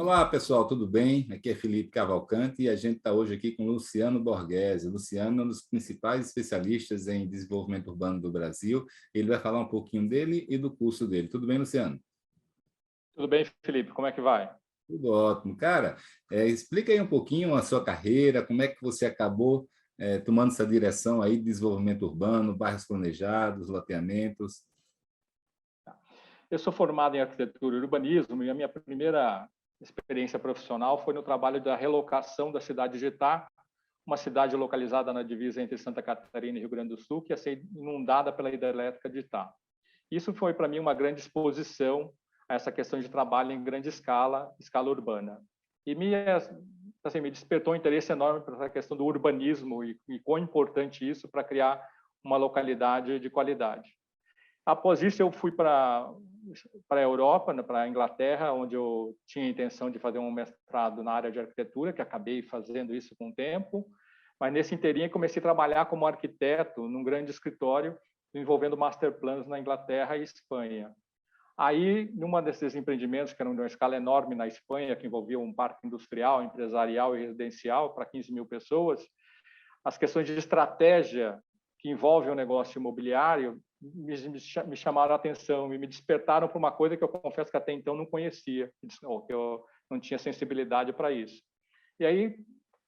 Olá, pessoal, tudo bem? Aqui é Felipe Cavalcante e a gente está hoje aqui com Luciano Borghese. Luciano é um dos principais especialistas em desenvolvimento urbano do Brasil. Ele vai falar um pouquinho dele e do curso dele. Tudo bem, Luciano? Tudo bem, Felipe? Como é que vai? Tudo ótimo. Cara, explica aí um pouquinho a sua carreira, como é que você acabou tomando essa direção aí de desenvolvimento urbano, bairros planejados, loteamentos. Eu sou formado em arquitetura e urbanismo e a minha primeira experiência profissional foi no trabalho da relocação da cidade de Itá, uma cidade localizada na divisa entre Santa Catarina e Rio Grande do Sul, que ia ser inundada pela hidrelétrica de Itá. Isso foi para mim uma grande exposição a essa questão de trabalho em grande escala, escala urbana. E me despertou um interesse enorme para essa questão do urbanismo e quão importante isso para criar uma localidade de qualidade. Após isso, eu fui para a Europa, para a Inglaterra, onde eu tinha a intenção de fazer um mestrado na área de arquitetura, que acabei fazendo isso com o tempo. Mas nesse inteirinho comecei a trabalhar como arquiteto num grande escritório envolvendo master plans na Inglaterra e Espanha. Aí, numa desses empreendimentos, que era de uma escala enorme na Espanha, que envolvia um parque industrial, empresarial e residencial para 15 mil pessoas, as questões de estratégia que envolvem o negócio imobiliário me chamaram a atenção e me despertaram para uma coisa que eu confesso que até então não conhecia, que eu não tinha sensibilidade para isso. E aí,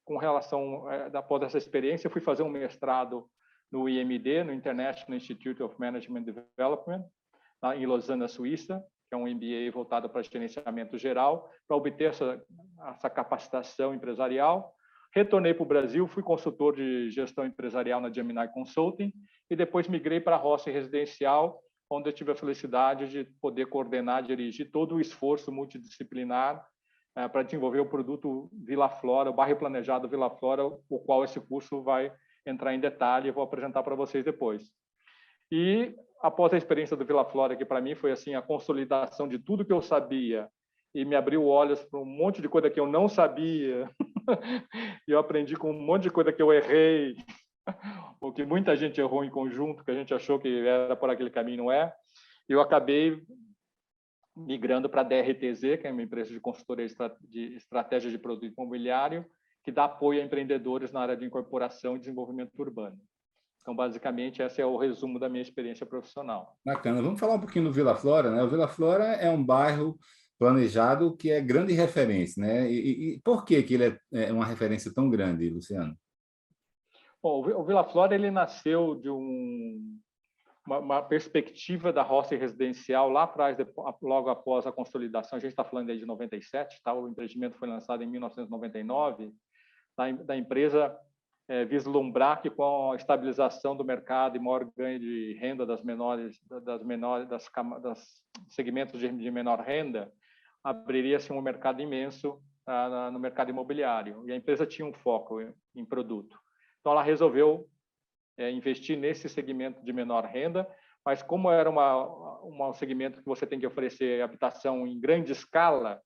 com relação, após essa experiência, eu fui fazer um mestrado no IMD, no International Institute of Management Development, em Lausanne, na Suíça, que é um MBA voltado para gerenciamento geral, para obter essa capacitação empresarial. Retornei para o Brasil, fui consultor de gestão empresarial na Gemini Consulting e depois migrei para a Rossi Residencial, onde eu tive a felicidade de poder coordenar, dirigir todo o esforço multidisciplinar para desenvolver o produto Vila Flora, o bairro planejado Vila Flora, o qual esse curso vai entrar em detalhe e vou apresentar para vocês depois. E após a experiência do Vila Flora, que para mim foi assim a consolidação de tudo que eu sabia e me abriu olhos para um monte de coisa que eu não sabia, e eu aprendi com um monte de coisa que eu errei, ou que muita gente errou em conjunto, que a gente achou que era por aquele caminho, não é? Eu acabei migrando para a DRTZ, que é uma empresa de consultoria de estratégia de produto imobiliário, que dá apoio a empreendedores na área de incorporação e desenvolvimento urbano. Então, basicamente, esse é o resumo da minha experiência profissional. Bacana. Vamos falar um pouquinho do Vila Flora, né? O Vila Flora é um bairro planejado que é grande referência, né? E por que ele é uma referência tão grande, Luciano? Bom, o Vila Flora ele nasceu de uma perspectiva da roça residencial lá atrás, logo após a consolidação. A gente está falando aí de 97, tá? O empreendimento foi lançado em 1999, da empresa vislumbrar que com a estabilização do mercado e maior ganho de renda das segmentos de menor renda, abriria-se um mercado imenso no mercado imobiliário. E a empresa tinha um foco em produto. Então, ela resolveu investir nesse segmento de menor renda, mas como era um segmento que você tem que oferecer habitação em grande escala,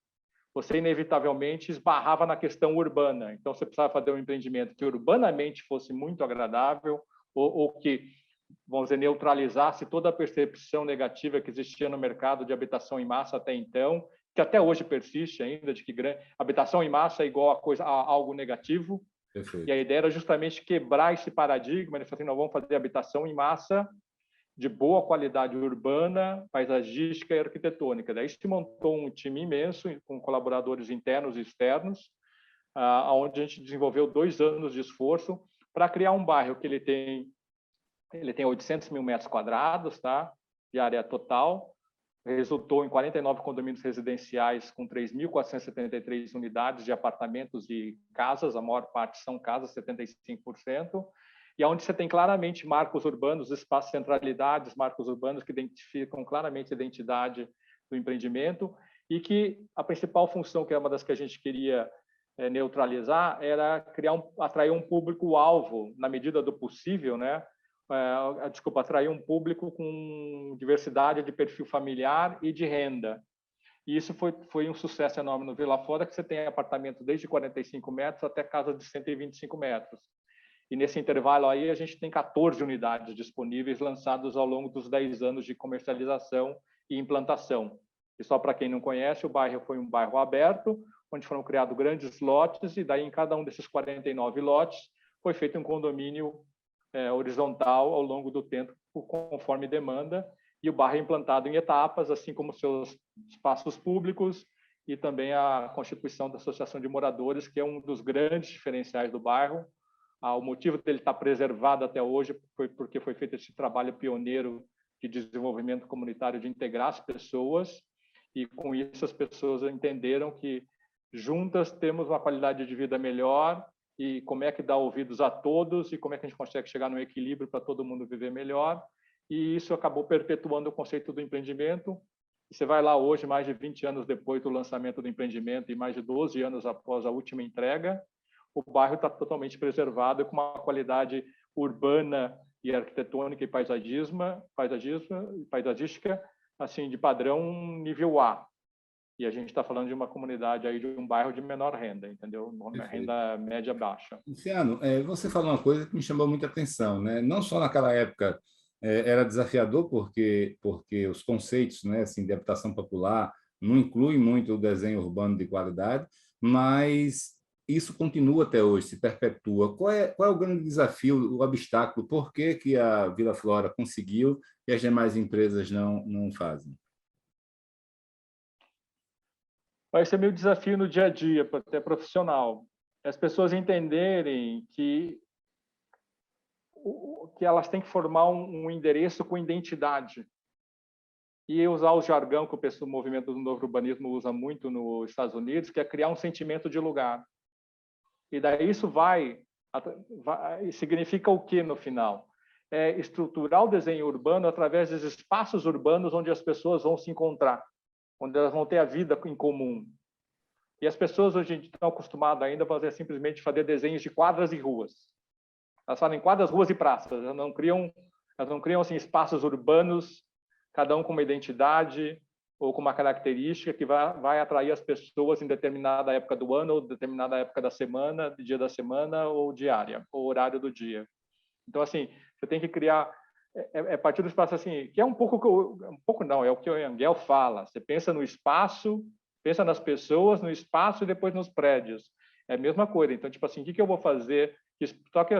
você inevitavelmente esbarrava na questão urbana. Então, você precisava fazer um empreendimento que urbanamente fosse muito agradável ou que, vamos dizer, neutralizasse toda a percepção negativa que existia no mercado de habitação em massa até então, que até hoje persiste ainda, de que habitação em massa é igual a algo negativo. Perfeito. E a ideia era justamente quebrar esse paradigma, né? Assim, nós vamos fazer habitação em massa de boa qualidade urbana, paisagística e arquitetônica. Daí se montou um time imenso, com colaboradores internos e externos, onde a gente desenvolveu 2 anos de esforço para criar um bairro que ele tem 800 mil metros quadrados, tá? De área total, resultou em 49 condomínios residenciais com 3.473 unidades de apartamentos e casas, a maior parte são casas, 75%, e onde você tem claramente marcos urbanos, espaços centralidades, marcos urbanos que identificam claramente a identidade do empreendimento e que a principal função, que é uma das que a gente queria neutralizar, era atrair um público-alvo, na medida do possível, né? Atrair um público com diversidade de perfil familiar e de renda. E isso foi um sucesso enorme no Vila Flora, que você tem apartamento desde 45 metros até casa de 125 metros. E nesse intervalo aí, a gente tem 14 unidades disponíveis lançadas ao longo dos 10 anos de comercialização e implantação. E só para quem não conhece, o bairro foi um bairro aberto, onde foram criados grandes lotes, e daí em cada um desses 49 lotes foi feito um condomínio horizontal ao longo do tempo, conforme demanda, e o bairro é implantado em etapas, assim como seus espaços públicos e também a constituição da Associação de Moradores, que é um dos grandes diferenciais do bairro. O motivo dele estar preservado até hoje foi porque foi feito esse trabalho pioneiro de desenvolvimento comunitário, de integrar as pessoas, e com isso as pessoas entenderam que juntas temos uma qualidade de vida melhor, e como é que dá ouvidos a todos, e como é que a gente consegue chegar no equilíbrio para todo mundo viver melhor. E isso acabou perpetuando o conceito do empreendimento. E você vai lá hoje, mais de 20 anos depois do lançamento do empreendimento e mais de 12 anos após a última entrega, o bairro está totalmente preservado, com uma qualidade urbana e arquitetônica e paisagística, assim, de padrão nível A. E a gente está falando de uma comunidade aí, de um bairro de menor renda, entendeu? Uma renda média baixa. Luciano, você falou uma coisa que me chamou muita atenção, né? Não só naquela época era desafiador, porque os conceitos, né, assim, de habitação popular não incluem muito o desenho urbano de qualidade, mas isso continua até hoje, se perpetua. Qual é o grande desafio, o obstáculo? Por que que a Vila Flora conseguiu e as demais empresas não fazem? Vai ser meu desafio no dia a dia, até profissional. As pessoas entenderem que elas têm que formar um endereço com identidade. E usar o jargão que o movimento do novo urbanismo usa muito nos Estados Unidos, que é criar um sentimento de lugar. E daí isso significa o que no final? É estruturar o desenho urbano através dos espaços urbanos onde as pessoas vão se encontrar, onde elas vão ter a vida em comum. E as pessoas hoje estão acostumadas ainda a simplesmente fazer desenhos de quadras e ruas. Elas fazem quadras, ruas e praças. Elas não criam assim, espaços urbanos, cada um com uma identidade ou com uma característica que vai atrair as pessoas em determinada época do ano, ou determinada época da semana, dia da semana, ou diária, ou horário do dia. Então, assim, você tem que criar a partir do espaço, assim, que é um pouco não, é o que o Engel fala. Você pensa no espaço, pensa nas pessoas, no espaço e depois nos prédios. É a mesma coisa. Então, tipo assim, o que eu vou fazer? Só que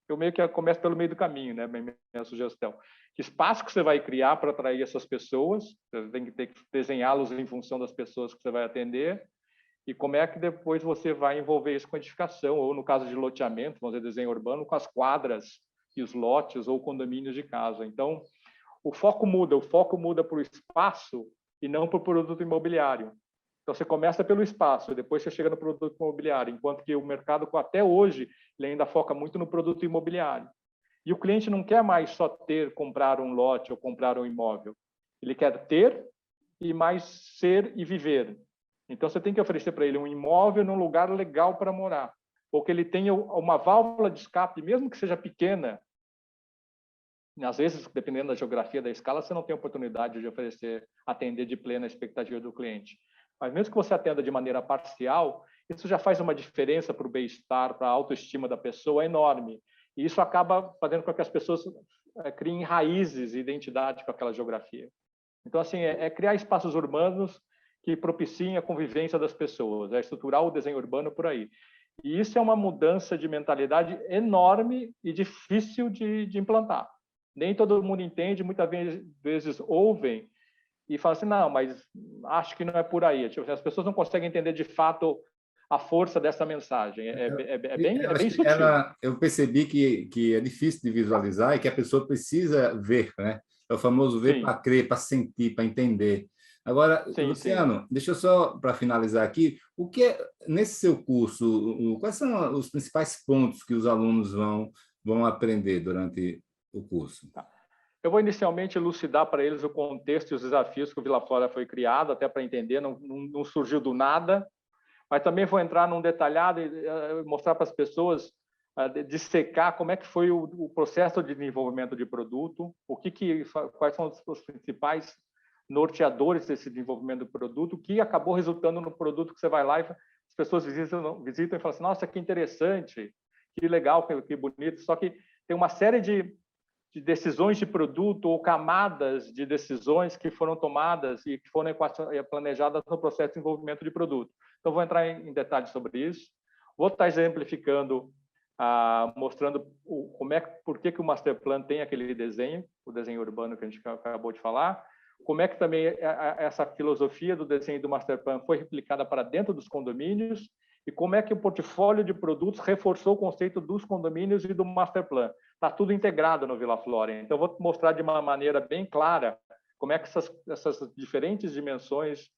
eu meio que começo pelo meio do caminho, né? Minha sugestão. Que espaço que você vai criar para atrair essas pessoas? Você tem que ter que desenhá-los em função das pessoas que você vai atender. E como é que depois você vai envolver isso com edificação, ou no caso de loteamento, vamos dizer, desenho urbano, com as quadras e os lotes ou condomínios de casa. Então, o foco muda para o espaço e não para o produto imobiliário. Então, você começa pelo espaço, depois você chega no produto imobiliário, enquanto que o mercado, até hoje, ele ainda foca muito no produto imobiliário. E o cliente não quer mais só comprar um lote ou comprar um imóvel. Ele quer ter e mais ser e viver. Então, você tem que oferecer para ele um imóvel num lugar legal para morar, ou que ele tenha uma válvula de escape, mesmo que seja pequena. Às vezes, dependendo da geografia da escala, você não tem oportunidade de atender de plena a expectativa do cliente. Mas mesmo que você atenda de maneira parcial, isso já faz uma diferença para o bem-estar, para a autoestima da pessoa enorme. E isso acaba fazendo com que as pessoas criem raízes e identidade com aquela geografia. Então, assim, criar espaços urbanos que propiciem a convivência das pessoas, estruturar o desenho urbano por aí. E isso é uma mudança de mentalidade enorme e difícil de implantar. Nem todo mundo entende, muitas vezes ouvem e falam assim, não, mas acho que não é por aí. Tipo, as pessoas não conseguem entender de fato a força dessa mensagem. É bem sutil. Eu percebi que é difícil de visualizar e que a pessoa precisa ver, né? É o famoso ver para crer, para sentir, para entender. Agora, Luciano, deixa eu só, para finalizar aqui, o que é, nesse seu curso, quais são os principais pontos que os alunos vão aprender durante o curso? Tá. Eu vou inicialmente elucidar para eles o contexto e os desafios que o Vila Flora foi criado, até para entender, não surgiu do nada, mas também vou entrar num detalhado e mostrar para as pessoas, dissecar como é que foi o processo de desenvolvimento de produto, quais são os principais norteadores desse desenvolvimento do produto, que acabou resultando no produto que você vai lá e as pessoas visitam e falam assim, nossa, que interessante, que legal, que bonito, só que tem uma série de de decisões de produto ou camadas de decisões que foram tomadas e que foram planejadas no processo de desenvolvimento de produto. Então, vou entrar em detalhes sobre isso. Vou estar exemplificando, mostrando por que o Master Plan tem aquele desenho, o desenho urbano que a gente acabou de falar, como é que também essa filosofia do desenho do Master Plan foi replicada para dentro dos condomínios e como é que o portfólio de produtos reforçou o conceito dos condomínios e do Master Plan. Está tudo integrado no Vila Flora. Então, vou mostrar de uma maneira bem clara como é que essas diferentes dimensões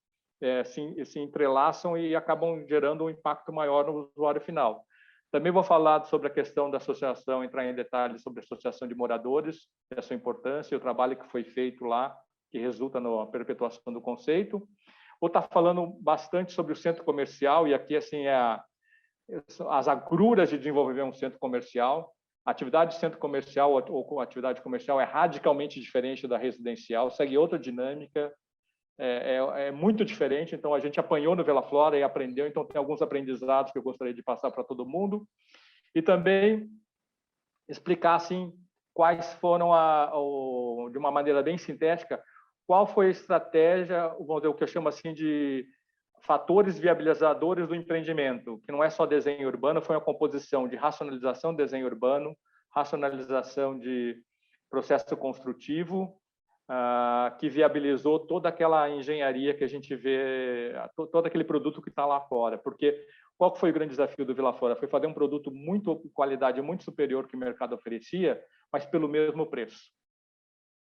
se entrelaçam e acabam gerando um impacto maior no usuário final. Também vou falar sobre a questão da associação, entrar em detalhes sobre a associação de moradores, a sua importância e o trabalho que foi feito lá, que resulta na perpetuação do conceito. Vou estar falando bastante sobre o centro comercial, e aqui assim as agruras de desenvolver um centro comercial. A atividade de centro comercial ou atividade comercial é radicalmente diferente da residencial, segue outra dinâmica, é muito diferente. Então, a gente apanhou no Vila Flora e aprendeu, então tem alguns aprendizados que eu gostaria de passar para todo mundo. E também explicar assim, quais foram, de uma maneira bem sintética, qual foi a estratégia, vamos dizer, o que eu chamo assim de fatores viabilizadores do empreendimento, que não é só desenho urbano, foi uma composição de racionalização do desenho urbano, racionalização de processo construtivo, que viabilizou toda aquela engenharia que a gente vê, todo aquele produto que está lá fora. Porque qual foi o grande desafio do Vila Flora? Foi fazer um produto qualidade muito superior que o mercado oferecia, mas pelo mesmo preço.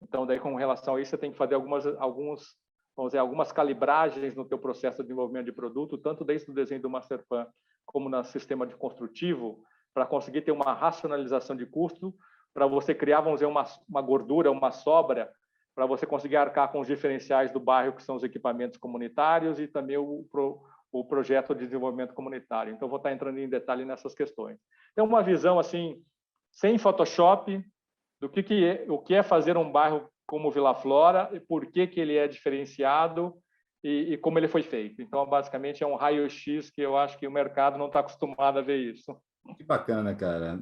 Então, daí, com relação a isso, você tem que fazer algumas calibragens no teu processo de desenvolvimento de produto, tanto desde o desenho do Master Plan como no sistema de construtivo, para conseguir ter uma racionalização de custo, para você criar, vamos dizer, uma gordura, uma sobra, para você conseguir arcar com os diferenciais do bairro, que são os equipamentos comunitários, e também o projeto de desenvolvimento comunitário. Então, vou estar entrando em detalhe nessas questões. Então, uma visão assim, sem Photoshop, do o que é fazer um bairro como Vila Flora, e por que ele é diferenciado e como ele foi feito. Então, basicamente, é um raio-x que eu acho que o mercado não está acostumado a ver isso. Que bacana, cara.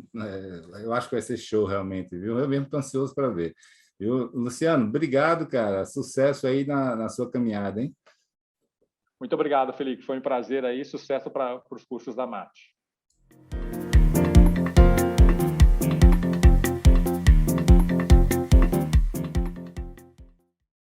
Eu acho que vai ser show, realmente, viu? Eu mesmo estou ansioso para ver. Viu? Luciano, obrigado, cara. Sucesso aí na sua caminhada, hein? Muito obrigado, Felipe. Foi um prazer aí. Sucesso para os cursos da MAT.